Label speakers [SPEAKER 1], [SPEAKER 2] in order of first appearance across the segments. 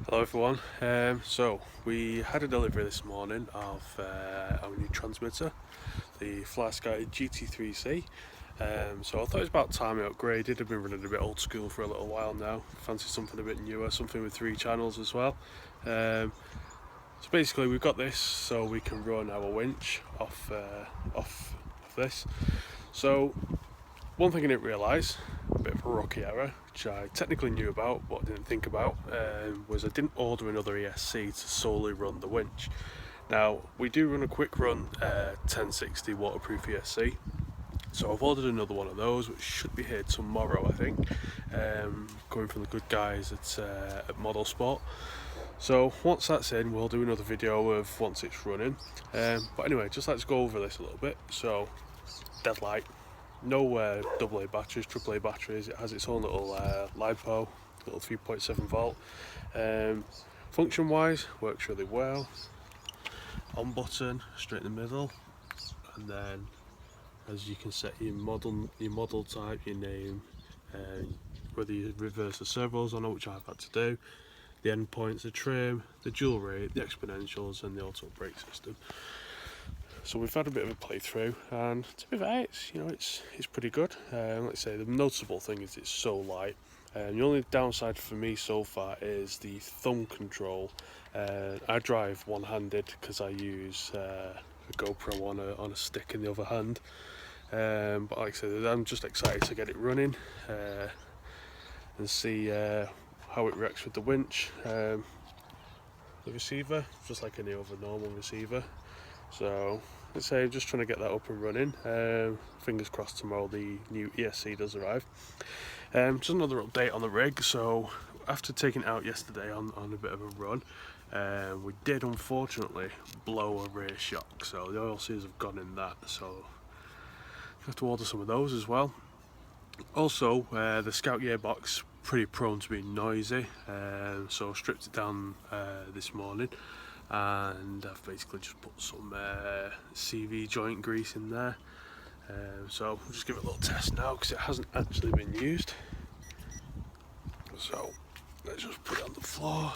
[SPEAKER 1] Hello everyone, so we had a delivery this morning of our new transmitter, the FlySky GT3C. So I thought it was about time it upgraded. I've been running a bit old school for a little while now. Fancy something a bit newer, something with 3 channels as well. So basically we've got this so we can run our winch off this. So one thing I didn't realise, a bit of a rookie error, which I technically knew about but didn't think about, was I didn't order another ESC to solely run the winch. Now we do run a quick run 1060 waterproof ESC, so I've ordered another one of those which should be here tomorrow I think, coming from the good guys at Model Sport. So once that's in we'll do another video of once it's running, but anyway, just let's go over this a little bit. So dead light. No AA batteries, AAA batteries. It has its own little LiPo, little 3.7 volt. Function wise, works really well. On button, straight in the middle, and then as you can set your model type, your name, whether you reverse the servos or not, which I've had to do, the endpoints, the trim, the dual rate, the exponentials, and the auto brake system. So we've had a bit of a playthrough, and to be fair, it's pretty good. Like I say, the noticeable thing is it's so light. The only downside for me so far is the thumb control. I drive one-handed because I use a GoPro on a stick in the other hand. But like I said, I'm just excited to get it running and see how it reacts with the winch. The receiver, just like any other normal receiver. So let's say I'm just trying to get that up and running. Fingers crossed tomorrow the new ESC does arrive. Just another update on the rig. So after taking it out yesterday on a bit of a run, we did unfortunately blow a rear shock. So the oil seals have gone in that. So I have to order some of those as well. Also, the Scout gearbox pretty prone to being noisy, so I stripped it down this morning. And I've basically just put some CV joint grease in there, so we'll just give it a little test now because it hasn't actually been used. So let's just put it on the floor.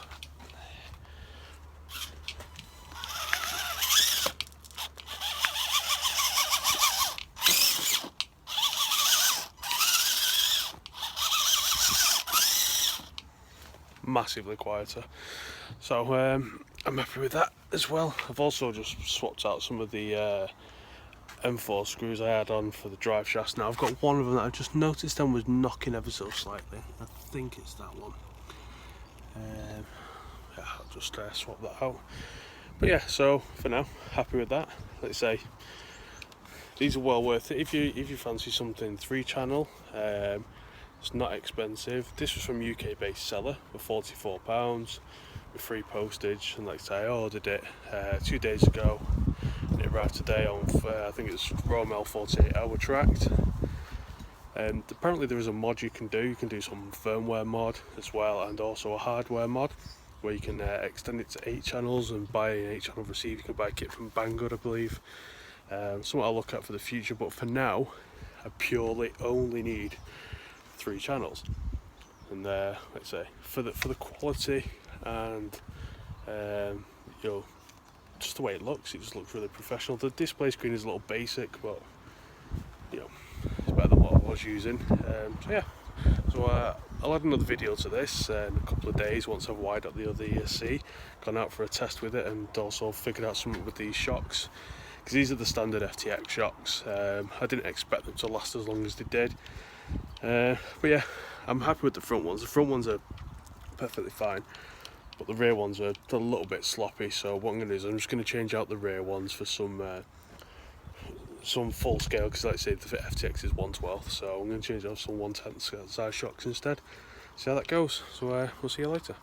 [SPEAKER 1] Massively quieter, so I'm happy with that as well. I've also just swapped out some of the M4 screws I had on for the drive shafts. Now I've got one of them that I just noticed and was knocking ever so slightly. I think it's that one. Yeah, I'll just swap that out. But yeah, so for now, happy with that. Like I say, these are well worth it if you fancy something 3-channel. It's not expensive. This was from UK based seller for £44 with free postage, and like I say, I ordered it 2 days ago and it arrived today on I think it's Romel 48-hour tracked. And apparently there is a mod you can do some firmware mod as well, and also a hardware mod where you can extend it to 8 channels and buy an 8-channel receiver. You can buy a kit from Banggood I believe. Something I'll look at for the future, but for now I purely only need 3 channels, and let's say for the quality and just the way it looks really professional. The display screen is a little basic, but it's better than what I was using. So yeah, so I'll add another video to this in a couple of days once I've wired up the other ESC, gone out for a test with it, and also figured out something with these shocks, because these are the standard FTX shocks. I didn't expect them to last as long as they did. But yeah, I'm happy with the front ones. The front ones are perfectly fine, but the rear ones are a little bit sloppy. So what I'm going to do is I'm just going to change out the rear ones for some full scale, because like I say, the FTX is 1/12, so I'm going to change out some 1/10 size shocks instead. See how that goes. So we'll see you later.